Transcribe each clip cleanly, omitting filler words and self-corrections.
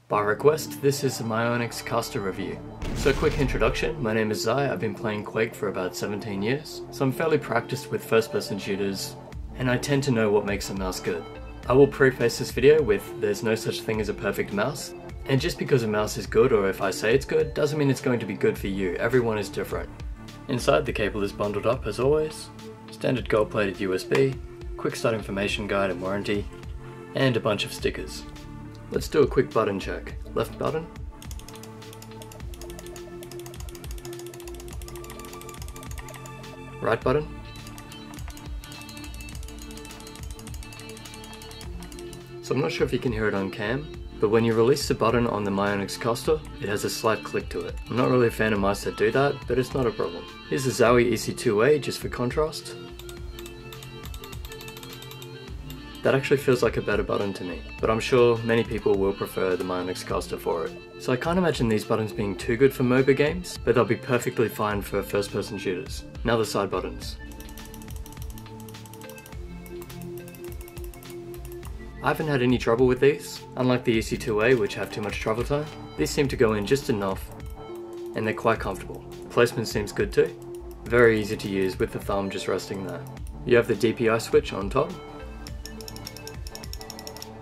By request, this is my Onyx caster review. So quick introduction, my name is Zai, I've been playing Quake for about 17 years, so I'm fairly practiced with first person shooters, and I tend to know what makes a mouse good. I will preface this video with there's no such thing as a perfect mouse, and just because a mouse is good or if I say it's good, doesn't mean it's going to be good for you, everyone is different. Inside, the cable is bundled up as always, standard gold plated USB, quick start information guide and warranty, and a bunch of stickers. Let's do a quick button check. Left button. Right button. So I'm not sure if you can hear it on cam, but when you release the button on the My Onyx caster, it has a slight click to it. I'm not really a fan of mice that do that, but it's not a problem. Here's the Zowie EC2A just for contrast. That actually feels like a better button to me, but I'm sure many people will prefer the My Onyx caster for it. So I can't imagine these buttons being too good for MOBA games, but they'll be perfectly fine for first person shooters. Now the side buttons. I haven't had any trouble with these, unlike the EC2A which have too much travel time. These seem to go in just enough, and they're quite comfortable. Placement seems good too. Very easy to use with the thumb just resting there. You have the DPI switch on top.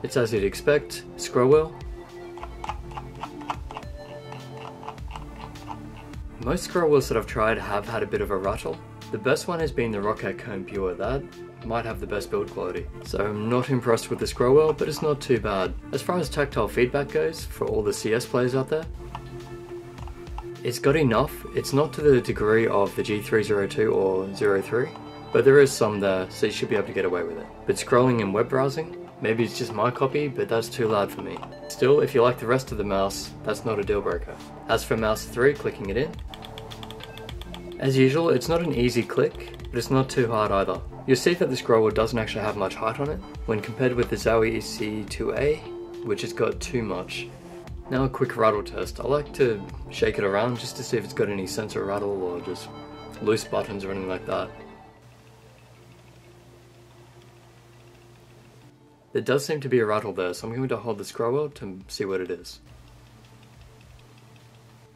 It's as you'd expect, scroll wheel. Most scroll wheels that I've tried have had a bit of a rattle. The best one has been the Roccat Comb Pure, that might have the best build quality. So I'm not impressed with the scroll wheel, but it's not too bad. As far as tactile feedback goes, for all the CS players out there, it's got enough. It's not to the degree of the G302 or 03, but there is some there, so you should be able to get away with it. But scrolling and web browsing, maybe it's just my copy, but that's too loud for me. Still, if you like the rest of the mouse, that's not a deal breaker. As for mouse 3, clicking it in. As usual, it's not an easy click, but it's not too hard either. You'll see that the scroll wheel doesn't actually have much height on it, when compared with the Zowie EC2A, which has got too much. Now a quick rattle test. I like to shake it around just to see if it's got any sensor rattle or just loose buttons or anything like that. There does seem to be a rattle there, so I'm going to hold the scroll wheel to see what it is.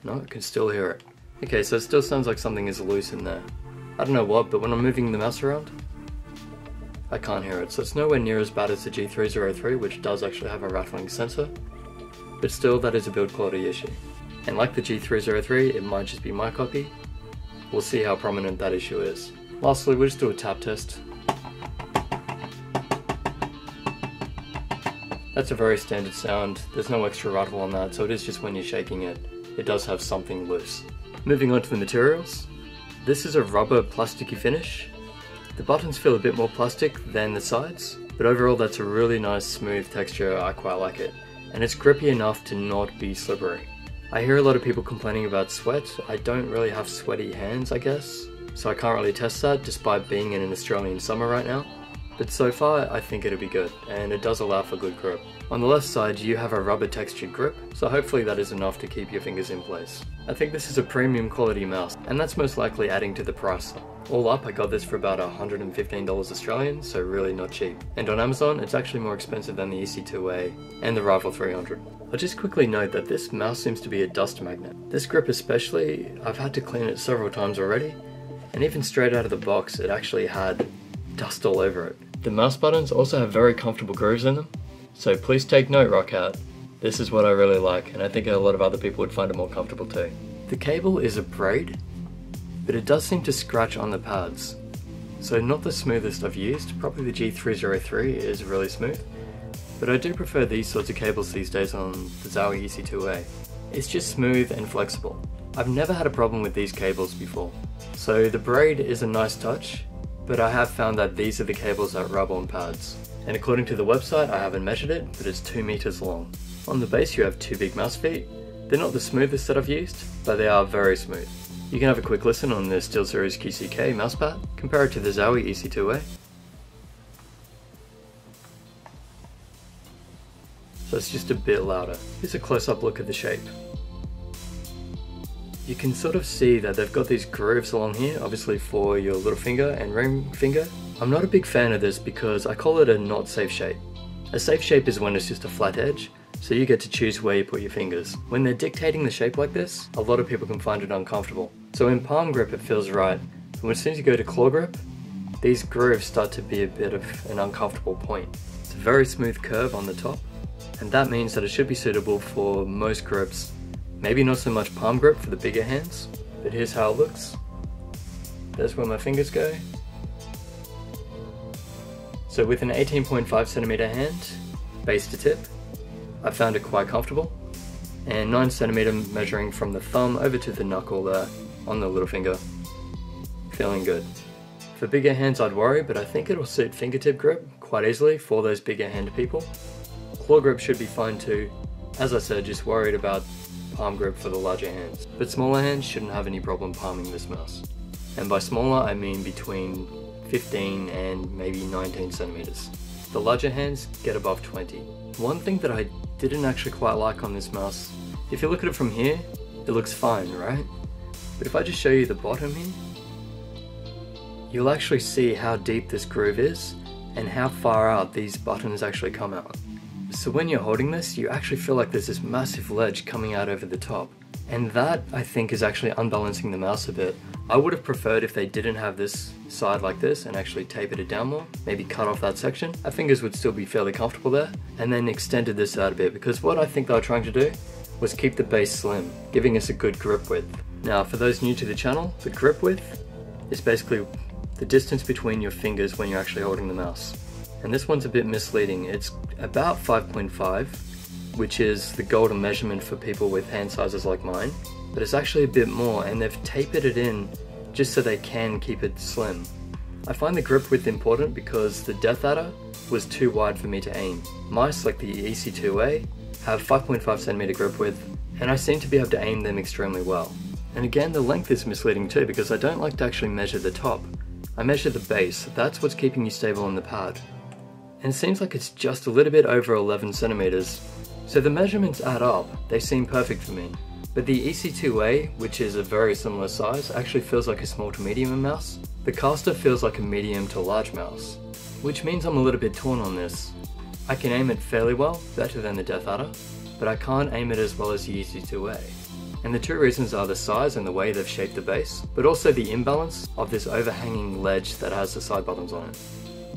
No, I can still hear it. Okay, so it still sounds like something is loose in there. I don't know what, but when I'm moving the mouse around, I can't hear it. So it's nowhere near as bad as the G303, which does actually have a rattling sensor. But still, that is a build quality issue. And like the G303, it might just be my copy. We'll see how prominent that issue is. Lastly, we'll just do a tap test. That's a very standard sound. There's no extra rattle on that, so it is just when you're shaking it, it does have something loose. Moving on to the materials. This is a rubber plasticky finish. The buttons feel a bit more plastic than the sides, but overall that's a really nice smooth texture, I quite like it. And it's grippy enough to not be slippery. I hear a lot of people complaining about sweat. I don't really have sweaty hands, I guess, so I can't really test that despite being in an Australian summer right now. But so far, I think it'll be good, and it does allow for good grip. On the left side, you have a rubber textured grip, so hopefully that is enough to keep your fingers in place. I think this is a premium quality mouse, and that's most likely adding to the price. All up, I got this for about $115 Australian, so really not cheap. And on Amazon, it's actually more expensive than the EC2A and the Rival 300. I'll just quickly note that this mouse seems to be a dust magnet. This grip especially, I've had to clean it several times already, and even straight out of the box, it actually had dust all over it. The mouse buttons also have very comfortable grooves in them, so please take note, Roccat. This is what I really like, and I think a lot of other people would find it more comfortable too. The cable is a braid, but it does seem to scratch on the pads. So not the smoothest I've used, probably the G303 is really smooth, but I do prefer these sorts of cables these days on the Zowie EC2A. It's just smooth and flexible. I've never had a problem with these cables before. So the braid is a nice touch, but I have found that these are the cables that rub on pads. And according to the website, I haven't measured it, but it's 2 meters long. On the base you have 2 big mouse feet. They're not the smoothest that I've used, but they are very smooth. You can have a quick listen on the SteelSeries QCK mousepad, compare it to the Zowie EC2A. So it's just a bit louder. Here's a close-up look at the shape. You can sort of see that they've got these grooves along here, obviously for your little finger and ring finger. I'm not a big fan of this because I call it a not safe shape. A safe shape is when it's just a flat edge, so you get to choose where you put your fingers. When they're dictating the shape like this, a lot of people can find it uncomfortable. So in palm grip it feels right, but as soon as you go to claw grip, these grooves start to be a bit of an uncomfortable point. It's a very smooth curve on the top, and that means that it should be suitable for most grips. Maybe not so much palm grip for the bigger hands, but here's how it looks. There's where my fingers go. So with an 18.5 centimeter hand, base to tip, I found it quite comfortable. And 9 centimeter measuring from the thumb over to the knuckle there on the little finger. Feeling good. For bigger hands I'd worry, but I think it'll suit fingertip grip quite easily for those bigger hand people. Claw grip should be fine too. As I said, just worried about palm grip for the larger hands. But smaller hands shouldn't have any problem palming this mouse. And by smaller I mean between 15 and maybe 19 centimeters. The larger hands get above 20. One thing that I didn't actually quite like on this mouse, if you look at it from here, it looks fine, right? But if I just show you the bottom here, you'll actually see how deep this groove is and how far out these buttons actually come out. So when you're holding this, you actually feel like there's this massive ledge coming out over the top. And that, I think, is actually unbalancing the mouse a bit. I would have preferred if they didn't have this side like this and actually tapered it down more, maybe cut off that section. Our fingers would still be fairly comfortable there, and then extended this out a bit, because what I think they were trying to do was keep the base slim, giving us a good grip width. Now, for those new to the channel, the grip width is basically the distance between your fingers when you're actually holding the mouse. And this one's a bit misleading. It's about 5.5, which is the golden measurement for people with hand sizes like mine, but it's actually a bit more, and they've tapered it in just so they can keep it slim. I find the grip width important because the Death Adder was too wide for me to aim. Mice like the EC2A have 5.5 centimeter grip width, and I seem to be able to aim them extremely well. And again, the length is misleading too, because I don't like to actually measure the top. I measure the base, that's what's keeping you stable on the pad. And it seems like it's just a little bit over 11 centimeters. So the measurements add up, they seem perfect for me. But the EC2A, which is a very similar size, actually feels like a small to medium mouse. The Caster feels like a medium to large mouse, which means I'm a little bit torn on this. I can aim it fairly well, better than the Death Adder, but I can't aim it as well as the EC2A. And the two reasons are the size and the way they've shaped the base, but also the imbalance of this overhanging ledge that has the side buttons on it.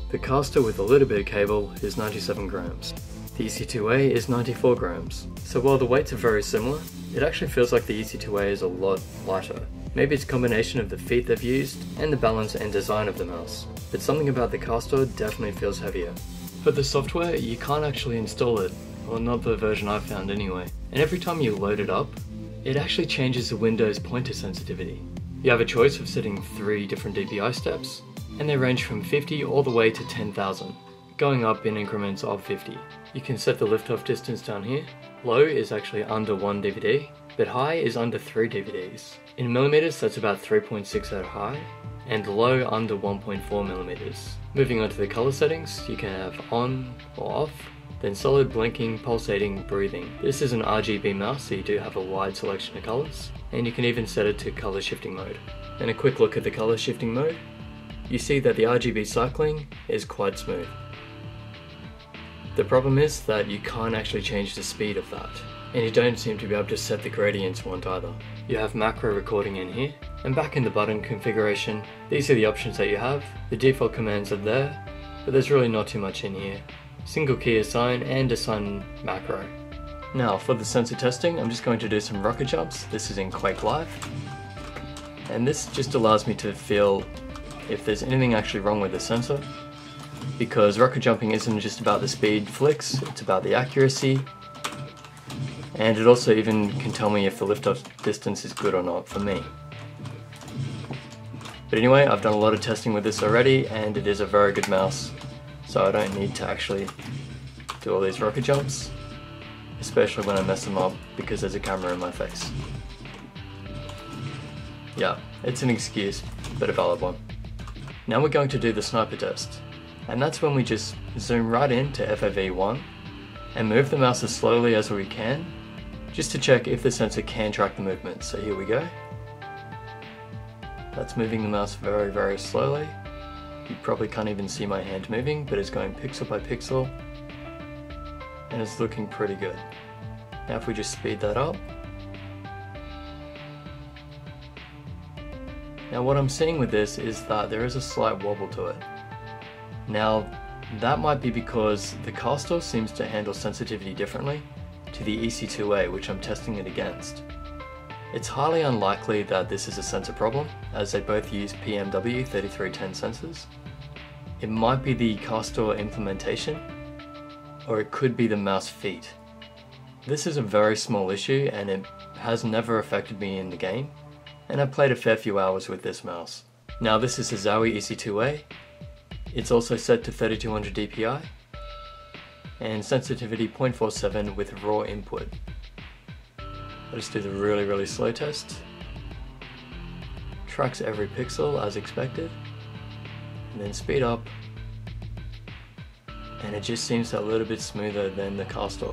The Caster with a little bit of cable is 97 grams. The EC2A is 94 grams. So while the weights are very similar, it actually feels like the EC2A is a lot lighter. Maybe it's a combination of the feet they've used and the balance and design of the mouse, but something about the Caster definitely feels heavier. For the software, you can't actually install it, or not the version I've found anyway. And every time you load it up, it actually changes the Windows pointer sensitivity. You have a choice of setting 3 different DPI steps, and they range from 50 all the way to 10,000, going up in increments of 50. You can set the liftoff distance down here. Low is actually under 1 DVD, but high is under 3 DVDs. In millimeters, that's about 3.6 at high, and low under 1.4 millimeters. Moving on to the color settings, you can have on or off, then solid, blinking, pulsating, breathing. This is an RGB mouse, so you do have a wide selection of colors, and you can even set it to color shifting mode. And a quick look at the color shifting mode, you see that the RGB cycling is quite smooth. The problem is that you can't actually change the speed of that, and you don't seem to be able to set the gradients you want either. You have macro recording in here, and back in the button configuration, these are the options that you have. The default commands are there, but there's really not too much in here. Single key assign and assign macro. Now for the sensor testing, I'm just going to do some rocket jumps. This is in Quake Live, and this just allows me to feel if there's anything actually wrong with the sensor, because rocket jumping isn't just about the speed flicks, it's about the accuracy, and it also even can tell me if the liftoff distance is good or not for me. But anyway, I've done a lot of testing with this already, and it is a very good mouse, so I don't need to actually do all these rocket jumps, especially when I mess them up because there's a camera in my face. Yeah, it's an excuse, but a valid one. Now we're going to do the sniper test, and that's when we just zoom right into FOV1 and move the mouse as slowly as we can, just to check if the sensor can track the movement. So here we go. That's moving the mouse very, very slowly. You probably can't even see my hand moving, but it's going pixel by pixel. and it's looking pretty good. Now if we just speed that up. Now what I'm seeing with this is that there is a slight wobble to it. Now that might be because the caster seems to handle sensitivity differently to the EC2A, which I'm testing it against. It's highly unlikely that this is a sensor problem, as they both use PMW 3310 sensors. It might be the caster implementation, or it could be the mouse feet. This is a very small issue and it has never affected me in the game, and I've played a fair few hours with this mouse. Now this is a Zowie EC2A. It's also set to 3200 DPI and sensitivity 0.47 with raw input. Let's do the really slow test. Tracks every pixel as expected, and then speed up, and it just seems a little bit smoother than the caster.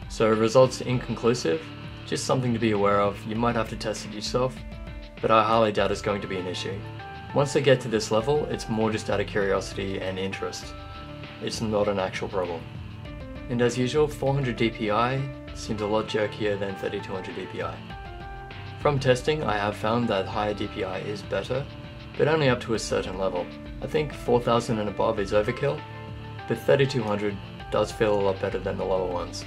So results inconclusive, just something to be aware of. You might have to test it yourself, but I highly doubt it's going to be an issue. Once they get to this level, it's more just out of curiosity and interest. It's not an actual problem. And as usual, 400 DPI seems a lot jerkier than 3200 DPI. From testing, I have found that higher DPI is better, but only up to a certain level. I think 4000 and above is overkill, but 3200 does feel a lot better than the lower ones.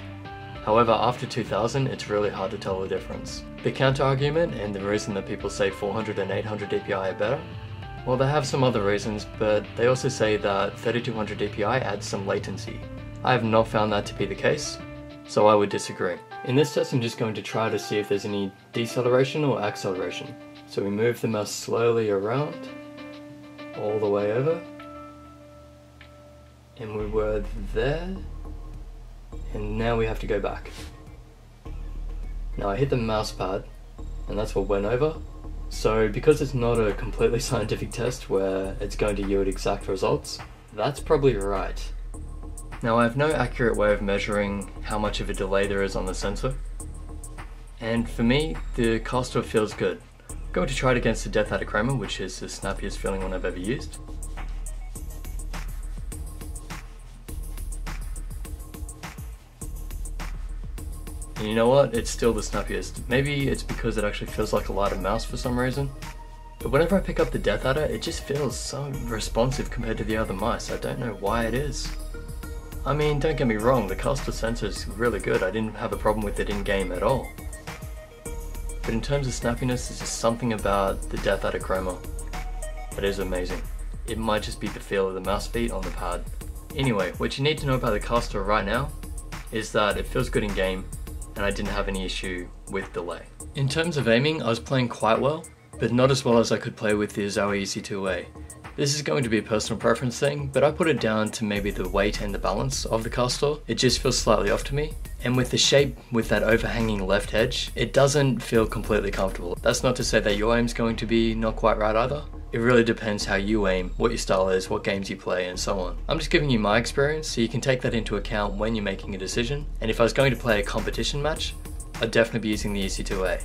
However, after 2000, it's really hard to tell the difference. The counter argument, and the reason that people say 400 and 800 DPI are better, well, they have some other reasons, but they also say that 3200 DPI adds some latency. I have not found that to be the case, so I would disagree. In this test, I'm just going to try to see if there's any deceleration or acceleration. So we move the mouse slowly around, all the way over, and we were there, and now we have to go back. Now I hit the mouse pad, and that's what went over. So because it's not a completely scientific test where it's going to yield exact results, that's probably right. Now I have no accurate way of measuring how much of a delay there is on the sensor, and for me, the caster feels good. I'm going to try it against the Death Adder Chroma, which is the snappiest feeling one I've ever used. And you know what? It's still the snappiest. Maybe it's because it actually feels like a lighter mouse for some reason. But whenever I pick up the Death Adder, it just feels so responsive compared to the other mice. I don't know why it is. I mean, don't get me wrong, the caster sensor is really good. I didn't have a problem with it in game at all. But in terms of snappiness, there's just something about the Death Adder Chroma that is amazing. It might just be the feel of the mouse feet on the pad. Anyway, what you need to know about the caster right now is that it feels good in game, and I didn't have any issue with delay. In terms of aiming, I was playing quite well, but not as well as I could play with the Zowie EC2A. This is going to be a personal preference thing, but I put it down to maybe the weight and the balance of the caster. It just feels slightly off to me. And with the shape, with that overhanging left edge, it doesn't feel completely comfortable. That's not to say that your aim's going to be not quite right either. It really depends how you aim, what your style is, what games you play, and so on. I'm just giving you my experience, so you can take that into account when you're making a decision. And if I was going to play a competition match, I'd definitely be using the EC2A.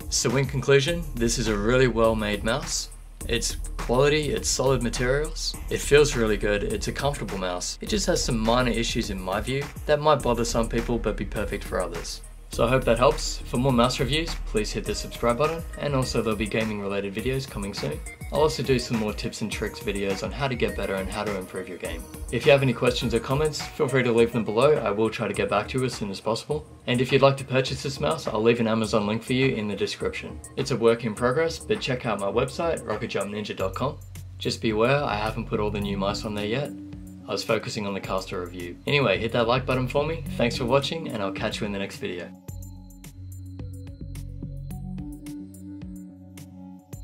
So in conclusion, this is a really well-made mouse. It's quality, it's solid materials, it feels really good, it's a comfortable mouse. It just has some minor issues in my view that might bother some people but be perfect for others. So I hope that helps. For more mouse reviews, please hit the subscribe button, and also there'll be gaming related videos coming soon. I'll also do some more tips and tricks videos on how to get better and how to improve your game. If you have any questions or comments, feel free to leave them below. I will try to get back to you as soon as possible. And if you'd like to purchase this mouse, I'll leave an Amazon link for you in the description. It's a work in progress, but check out my website, rocketjumpninja.com. Just be aware, I haven't put all the new mice on there yet. I was focusing on the caster review. Anyway, hit that like button for me, thanks for watching, and I'll catch you in the next video.